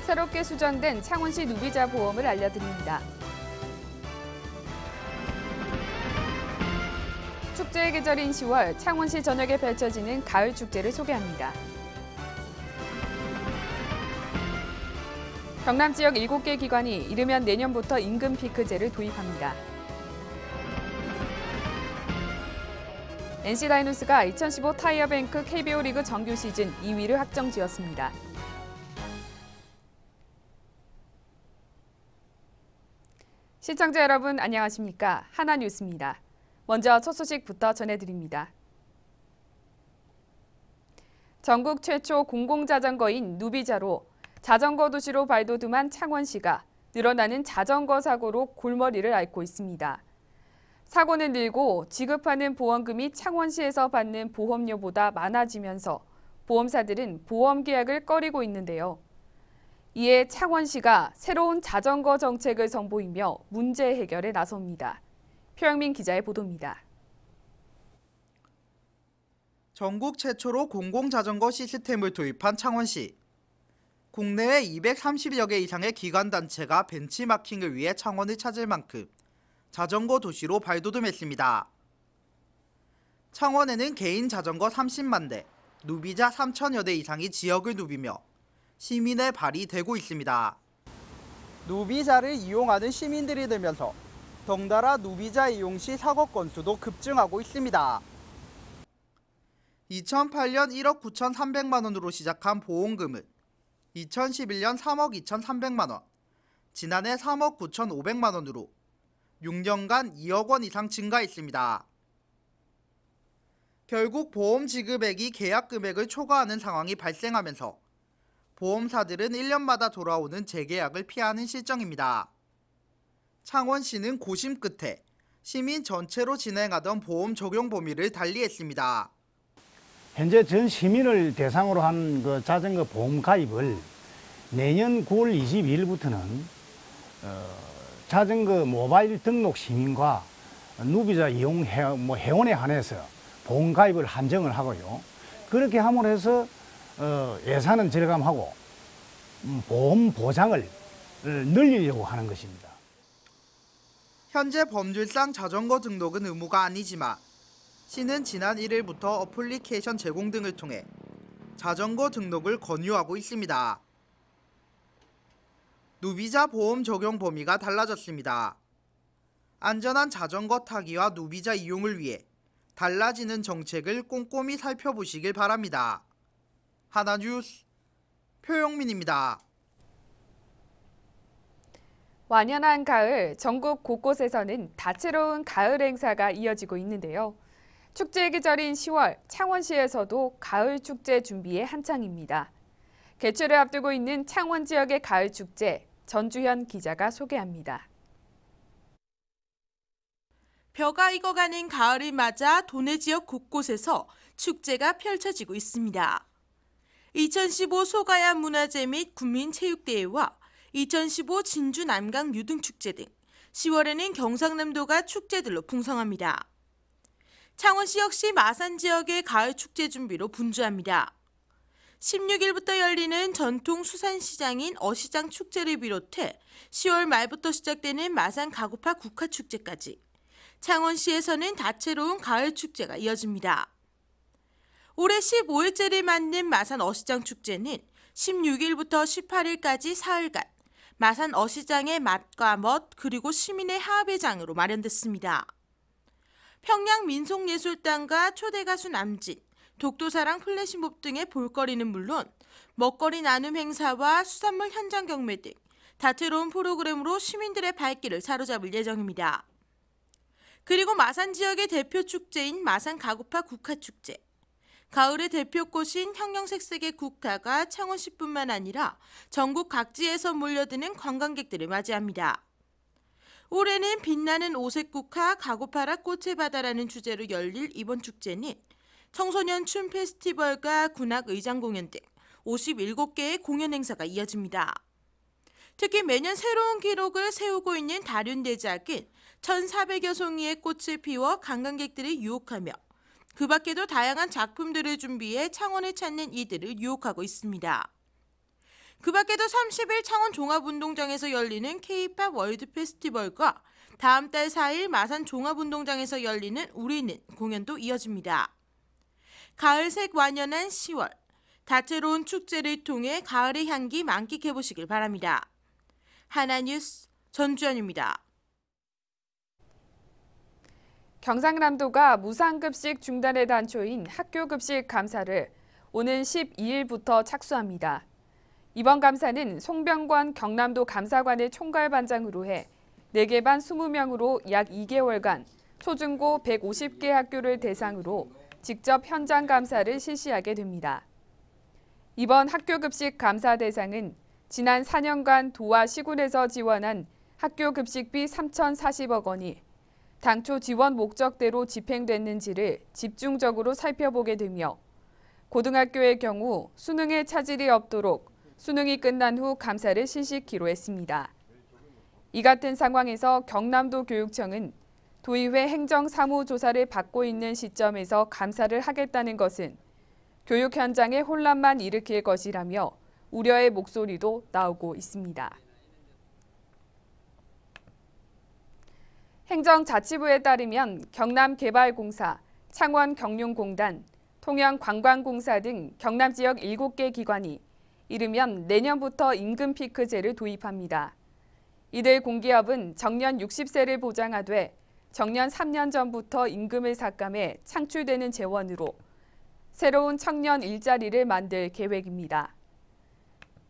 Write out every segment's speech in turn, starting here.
새롭게 수정된 창원시 누비자 보험을 알려드립니다. 축제의 계절인 10월, 창원시 전역에 펼쳐지는 가을 축제를 소개합니다. 경남 지역 7개 기관이 이르면 내년부터 임금 피크제를 도입합니다. NC다이노스가 2015 타이어뱅크 KBO 리그 정규 시즌 2위를 확정지었습니다. 시청자 여러분 안녕하십니까? 하나뉴스입니다. 먼저 첫 소식부터 전해드립니다. 전국 최초 공공자전거인 누비자로 자전거 도시로 발돋움한 창원시가 늘어나는 자전거 사고로 골머리를 앓고 있습니다. 사고는 늘고 지급하는 보험금이 창원시에서 받는 보험료보다 많아지면서 보험사들은 보험 계약을 꺼리고 있는데요. 이에 창원시가 새로운 자전거 정책을 선보이며 문제 해결에 나섭니다. 표영민 기자의 보도입니다. 전국 최초로 공공자전거 시스템을 도입한 창원시. 국내외 230여 개 이상의 기관단체가 벤치마킹을 위해 창원을 찾을 만큼 자전거 도시로 발돋움했습니다. 창원에는 개인 자전거 30만 대, 누비자 3천여 대 이상이 지역을 누비며 시민의 발이 되고 있습니다. 누비자를 이용하는 시민들이 늘면서 덩달아 누비자 이용 시 사고 건수도 급증하고 있습니다. 2008년 1억 9,300만 원으로 시작한 보험금은 2011년 3억 2,300만 원, 지난해 3억 9,500만 원으로 6년간 2억 원 이상 증가했습니다. 결국 보험 지급액이 계약 금액을 초과하는 상황이 발생하면서 보험사들은 1년마다 돌아오는 재계약을 피하는 실정입니다. 창원시는 고심 끝에 시민 전체로 진행하던 보험 적용 범위를 달리했습니다. 현재 전 시민을 대상으로 한 그 자전거 보험 가입을 내년 9월 22일부터는 자전거 모바일 등록 시민과 누비자 이용 회원에 한해서 보험 가입을 한정을 하고요. 그렇게 함으로 해서 예산은 절감하고 보험 보장을 늘리려고 하는 것입니다. 현재 법률상 자전거 등록은 의무가 아니지만 시는 지난 1일부터 어플리케이션 제공 등을 통해 자전거 등록을 권유하고 있습니다. 누비자 보험 적용 범위가 달라졌습니다. 안전한 자전거 타기와 누비자 이용을 위해 달라지는 정책을 꼼꼼히 살펴보시길 바랍니다. 하나뉴스 표영민입니다. 완연한 가을, 전국 곳곳에서는 다채로운 가을 행사가 이어지고 있는데요. 축제의 계절인 10월, 창원시에서도 가을 축제 준비에 한창입니다. 개최를 앞두고 있는 창원 지역의 가을 축제, 전주현 기자가 소개합니다. 벼가 익어가는 가을을 맞아 도내 지역 곳곳에서 축제가 펼쳐지고 있습니다. 2015 소가야 문화제 및 국민체육대회와 2015 진주 남강 유등축제 등 10월에는 경상남도가 축제들로 풍성합니다. 창원시 역시 마산 지역의 가을 축제 준비로 분주합니다. 16일부터 열리는 전통 수산시장인 어시장 축제를 비롯해 10월 말부터 시작되는 마산 가고파 국화축제까지 창원시에서는 다채로운 가을 축제가 이어집니다. 올해 15일째를 맞는 마산 어시장 축제는 16일부터 18일까지 사흘간 마산 어시장의 맛과 멋 그리고 시민의 화합의 장으로 마련됐습니다. 평양 민속예술단과 초대가수 남진, 독도사랑 플래시몹 등의 볼거리는 물론 먹거리 나눔 행사와 수산물 현장 경매 등 다채로운 프로그램으로 시민들의 발길을 사로잡을 예정입니다. 그리고 마산 지역의 대표 축제인 마산 가고파 국화축제. 가을의 대표꽃인 형형색색의 국화가 창원시뿐만 아니라 전국 각지에서 몰려드는 관광객들을 맞이합니다. 올해는 빛나는 오색 국화 가고파라 꽃의 바다라는 주제로 열릴 이번 축제는 청소년 춤 페스티벌과 군악 의장 공연 등 57개의 공연 행사가 이어집니다. 특히 매년 새로운 기록을 세우고 있는 다륜대작은 1,400여 송이의 꽃을 피워 관광객들을 유혹하며 그 밖에도 다양한 작품들을 준비해 창원을 찾는 이들을 유혹하고 있습니다. 그 밖에도 30일 창원 종합운동장에서 열리는 K-팝 월드 페스티벌과 다음 달 4일 마산 종합운동장에서 열리는 우리는 공연도 이어집니다. 가을색 완연한 10월, 다채로운 축제를 통해 가을의 향기 만끽해보시길 바랍니다. 하나뉴스 전주연입니다. 경상남도가 무상급식 중단의 단초인 학교급식 감사를 오는 12일부터 착수합니다. 이번 감사는 송병권 경남도 감사관을 총괄반장으로 해 4개 반 20명으로 약 2개월간 초중고 150개 학교를 대상으로 직접 현장 감사를 실시하게 됩니다. 이번 학교급식 감사 대상은 지난 4년간 도와 시군에서 지원한 학교급식비 3,040억 원이 당초 지원 목적대로 집행됐는지를 집중적으로 살펴보게 되며 고등학교의 경우 수능에 차질이 없도록 수능이 끝난 후 감사를 실시키로 했습니다. 이 같은 상황에서 경남도 교육청은 도의회 행정사무조사를 받고 있는 시점에서 감사를 하겠다는 것은 교육 현장에 혼란만 일으킬 것이라며 우려의 목소리도 나오고 있습니다. 행정자치부에 따르면 경남개발공사, 창원경륜공단, 통영관광공사 등 경남 지역 7개 기관이 이르면 내년부터 임금 피크제를 도입합니다. 이들 공기업은 정년 60세를 보장하되 정년 3년 전부터 임금을 삭감해 창출되는 재원으로 새로운 청년 일자리를 만들 계획입니다.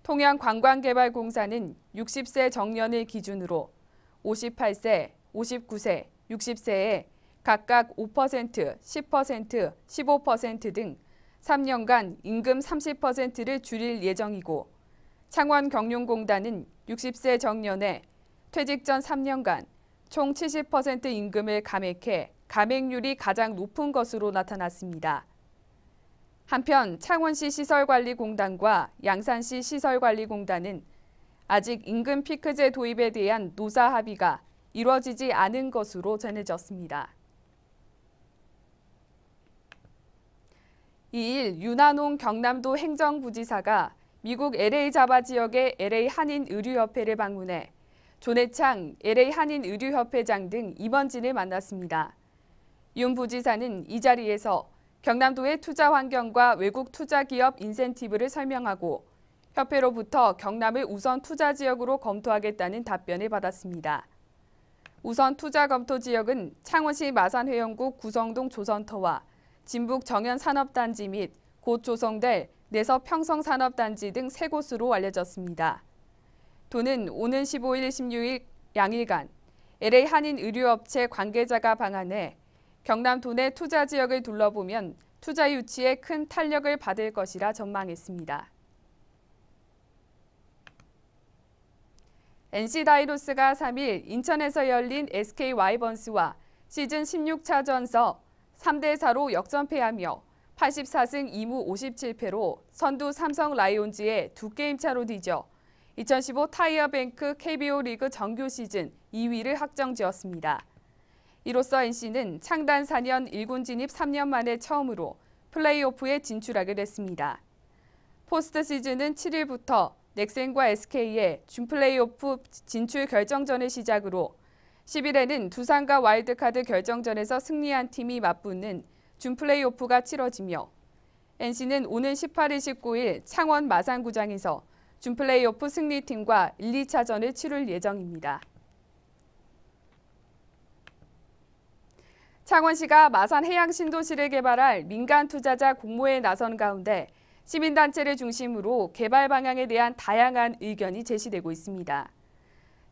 통영관광개발공사는 60세 정년을 기준으로 58세, 59세, 60세에 각각 5%, 10%, 15% 등 3년간 임금 30%를 줄일 예정이고 창원경륜공단은 60세 정년에 퇴직 전 3년간 총 70% 임금을 감액해 감액률이 가장 높은 것으로 나타났습니다. 한편 창원시 시설관리공단과 양산시 시설관리공단은 아직 임금 피크제 도입에 대한 노사 합의가 이루어지지 않은 것으로 전해졌습니다. 2일 윤한홍 경남도 행정부지사가 미국 LA 자바 지역의 LA 한인의료협회를 방문해 존해창 LA 한인의료협회장 등 임원진을 만났습니다. 윤 부지사는 이 자리에서 경남도의 투자 환경과 외국 투자 기업 인센티브를 설명하고 협회로부터 경남을 우선 투자 지역으로 검토하겠다는 답변을 받았습니다. 우선 투자 검토 지역은 창원시 마산회원국 구성동 조선터와 진북 정연산업단지 및 곧 조성될 내서 평성산업단지 등 3곳으로 알려졌습니다. 도는 오는 15일, 16일 양일간 LA 한인의료업체 관계자가 방한해 경남 도내 투자 지역을 둘러보면 투자 유치에 큰 탄력을 받을 것이라 전망했습니다. NC다이노스가 3일 인천에서 열린 SK 와이번스와 시즌 16차전서 3대4로 역전패하며 84승 2무 57패로 선두 삼성 라이온즈에 2게임 차로 뒤져 2015 타이어뱅크 KBO 리그 정규 시즌 2위를 확정지었습니다. 이로써 NC는 창단 4년 1군 진입 3년 만에 처음으로 플레이오프에 진출하게 됐습니다. 포스트 시즌은 7일부터 넥센과 SK의 준플레이오프 진출 결정전을 시작으로 10일에는 두산과 와일드카드 결정전에서 승리한 팀이 맞붙는 준플레이오프가 치러지며 NC는 오는 18일, 19일 창원 마산구장에서 준플레이오프 승리팀과 1, 2차전을 치룰 예정입니다. 창원시가 마산 해양 신도시를 개발할 민간 투자자 공모에 나선 가운데 시민단체를 중심으로 개발 방향에 대한 다양한 의견이 제시되고 있습니다.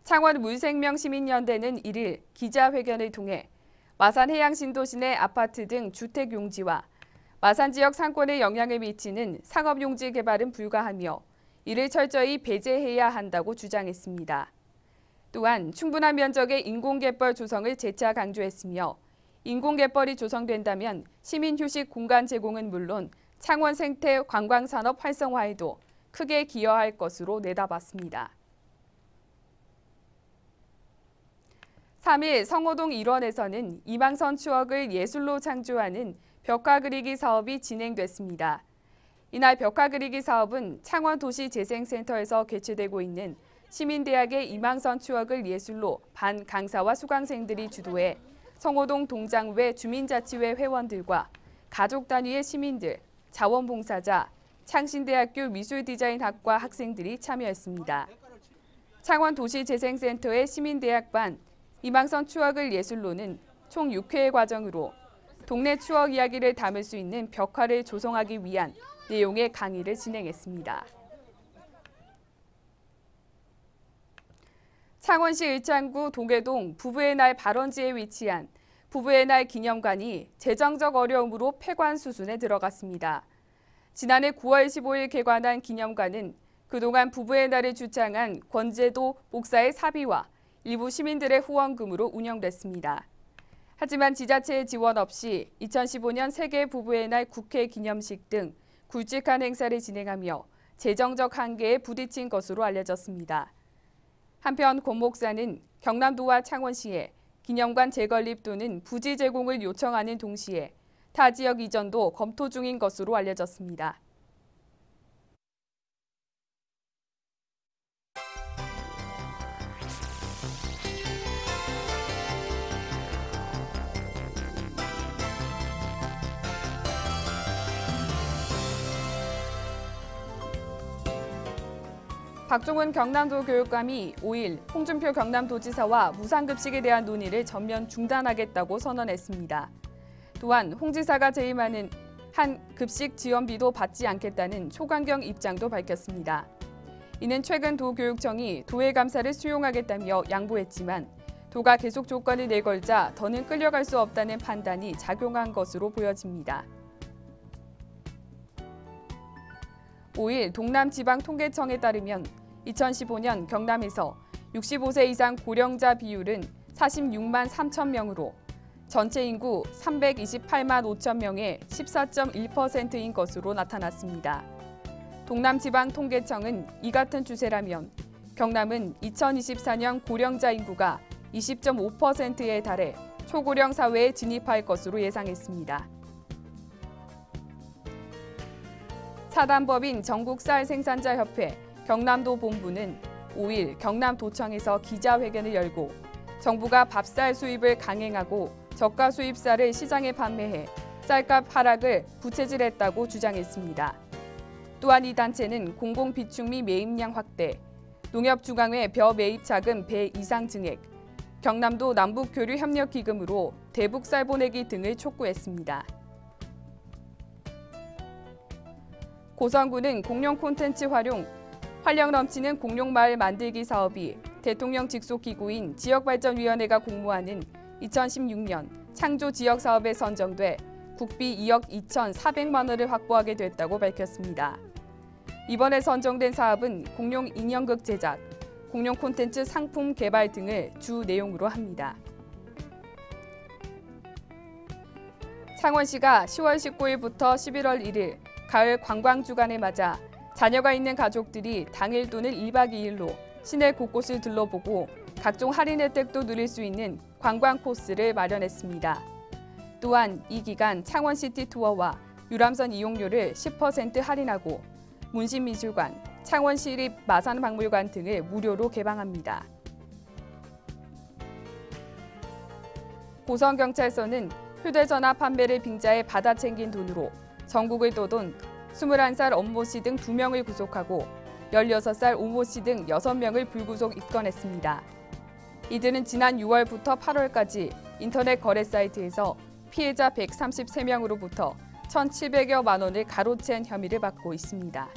창원 물생명시민연대는 1일 기자회견을 통해 마산 해양 신도시 내 아파트 등 주택 용지와 마산 지역 상권에 영향을 미치는 상업 용지 개발은 불가하며 이를 철저히 배제해야 한다고 주장했습니다. 또한 충분한 면적의 인공갯벌 조성을 재차 강조했으며 인공갯벌이 조성된다면 시민 휴식 공간 제공은 물론 창원 생태 관광산업 활성화에도 크게 기여할 것으로 내다봤습니다. 3일 성호동 일원에서는 이방선 추억을 예술로 창조하는 벽화 그리기 사업이 진행됐습니다. 이날 벽화 그리기 사업은 창원도시재생센터에서 개최되고 있는 시민대학의 이망선 추억을 예술로 반 강사와 수강생들이 주도해 성호동 동장외 주민자치회 회원들과 가족 단위의 시민들, 자원봉사자, 창신대학교 미술디자인학과 학생들이 참여했습니다. 창원도시재생센터의 시민대학반 이망선 추억을 예술로는 총 6회의 과정으로 동네 추억 이야기를 담을 수 있는 벽화를 조성하기 위한 내용의 강의를 진행했습니다. 창원시 을창구 동해동 부부의 날 발원지에 위치한 부부의 날 기념관이 재정적 어려움으로 폐관 수순에 들어갔습니다. 지난해 9월 15일 개관한 기념관은 그동안 부부의 날을 주창한 권제도 목사의 사비와 일부 시민들의 후원금으로 운영됐습니다. 하지만 지자체의 지원 없이 2015년 세계 부부의 날 국회 기념식 등 굵직한 행사를 진행하며 재정적 한계에 부딪힌 것으로 알려졌습니다. 한편 권 목사는 경남도와 창원시에 기념관 재건립 또는 부지 제공을 요청하는 동시에 타 지역 이전도 검토 중인 것으로 알려졌습니다. 박종훈 경남도 교육감이 5일 홍준표 경남도지사와 무상급식에 대한 논의를 전면 중단하겠다고 선언했습니다. 또한 홍 지사가 재임하는 한 급식 지원비도 받지 않겠다는 초강경 입장도 밝혔습니다. 이는 최근 도교육청이 도의 감사를 수용하겠다며 양보했지만 도가 계속 조건을 내걸자 더는 끌려갈 수 없다는 판단이 작용한 것으로 보여집니다. 5일 동남지방통계청에 따르면 2015년 경남에서 65세 이상 고령자 비율은 46만 3천 명으로 전체 인구 328만 5천 명의 14.1%인 것으로 나타났습니다. 동남지방통계청은 이 같은 추세라면 경남은 2024년 고령자 인구가 20.5%에 달해 초고령 사회에 진입할 것으로 예상했습니다. 사단법인 전국쌀생산자협회 경남도 본부는 5일 경남도청에서 기자회견을 열고 정부가 밥쌀 수입을 강행하고 저가 수입쌀을 시장에 판매해 쌀값 하락을 부채질했다고 주장했습니다. 또한 이 단체는 공공비축미 매입량 확대, 농협중앙회 벼 매입 자금 배 이상 증액, 경남도 남북교류협력기금으로 대북쌀 보내기 등을 촉구했습니다. 고성군은 공룡 콘텐츠 활력 넘치는 공룡마을 만들기 사업이 대통령 직속 기구인 지역발전위원회가 공모하는 2016년 창조 지역 사업에 선정돼 국비 2억 2,400만 원을 확보하게 됐다고 밝혔습니다. 이번에 선정된 사업은 공룡 인형극 제작, 공룡 콘텐츠 상품 개발 등을 주 내용으로 합니다. 창원시가 10월 19일부터 11월 1일 가을 관광 주간을 맞아 자녀가 있는 가족들이 당일 또는 1박 2일로 시내 곳곳을 둘러보고 각종 할인 혜택도 누릴 수 있는 관광 코스를 마련했습니다. 또한 이 기간 창원시티 투어와 유람선 이용료를 10% 할인하고 문신미술관, 창원시립 마산박물관 등을 무료로 개방합니다. 고성경찰서는 휴대전화 판매를 빙자해 받아 챙긴 돈으로 전국을 떠돈 21살 엄모 씨 등 2명을 구속하고 16살 오모 씨 등 6명을 불구속 입건했습니다. 이들은 지난 6월부터 8월까지 인터넷 거래 사이트에서 피해자 133명으로부터 1,700여만 원을 가로챈 혐의를 받고 있습니다.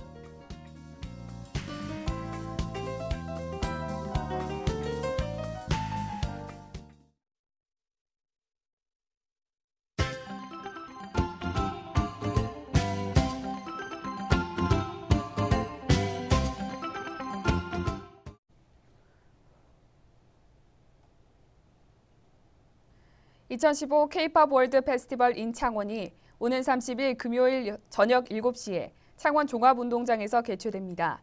(2015) K-팝 월드 페스티벌 인 창원이 오는 30일 금요일 저녁 7시에 창원 종합운동장에서 개최됩니다.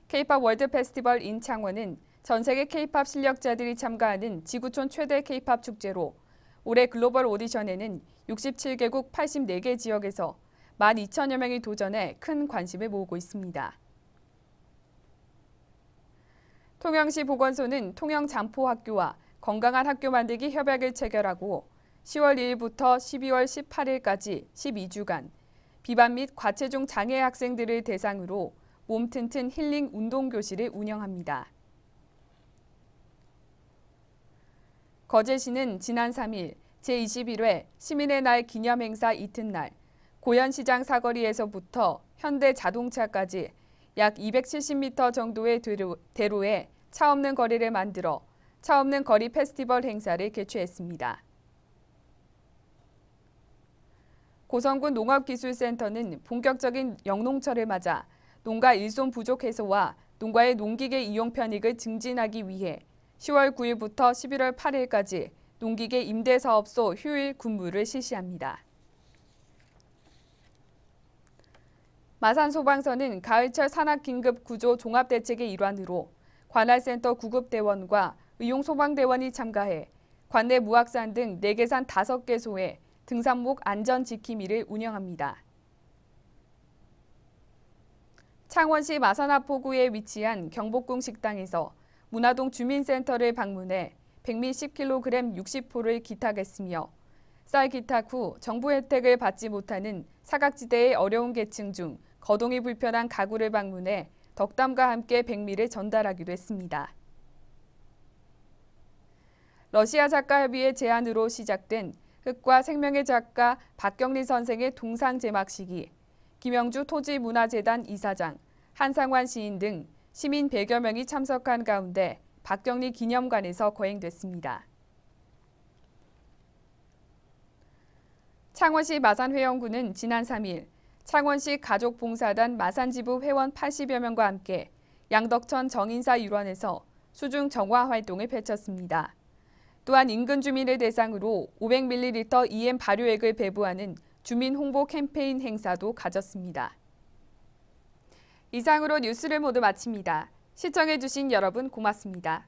K-팝 월드 페스티벌 인 창원은 전 세계 K-팝 실력자들이 참가하는 지구촌 최대 K-팝 축제로 올해 글로벌 오디션에는 67개국 84개 지역에서 12,000여 명이 도전해 큰 관심을 모으고 있습니다. 통영시 보건소는 통영 잠포학교와 건강한 학교 만들기 협약을 체결하고 10월 1일부터 12월 18일까지 12주간 비반 및 과체중 장애 학생들을 대상으로 몸 튼튼 힐링 운동 교실을 운영합니다. 거제시는 지난 3일 제21회 시민의 날 기념행사 이튿날 고현시장 사거리에서부터 현대자동차까지 약 270m 정도의 대로에 차 없는 거리를 만들어 차 없는 거리 페스티벌 행사를 개최했습니다. 고성군 농업기술센터는 본격적인 영농철을 맞아 농가 일손 부족 해소와 농가의 농기계 이용 편익을 증진하기 위해 10월 9일부터 11월 8일까지 농기계 임대사업소 휴일 근무를 실시합니다. 마산소방서는 가을철 산악긴급 구조 종합대책의 일환으로 관할센터 구급대원과 의용소방대원이 참가해 관내 무악산 등 4개 산 5개소에 등산목 안전지킴이를 운영합니다. 창원시 마산하포구에 위치한 경복궁 식당에서 문화동 주민센터를 방문해 백미 10kg 60포를 기탁했으며 쌀 기탁 후 정부 혜택을 받지 못하는 사각지대의 어려운 계층 중 거동이 불편한 가구를 방문해 덕담과 함께 백미를 전달하기도 했습니다. 러시아 작가협의회 제안으로 시작된 흙과 생명의 작가 박경리 선생의 동상 제막식이 김영주 토지문화재단 이사장, 한상환 시인 등 시민 100여 명이 참석한 가운데 박경리 기념관에서 거행됐습니다. 창원시 마산회원구는 지난 3일 창원시 가족봉사단 마산지부 회원 80여 명과 함께 양덕천 정인사 일원에서 수중 정화 활동을 펼쳤습니다. 또한 인근 주민을 대상으로 500ml EM 발효액을 배부하는 주민 홍보 캠페인 행사도 가졌습니다. 이상으로 뉴스를 모두 마칩니다. 시청해주신 여러분 고맙습니다.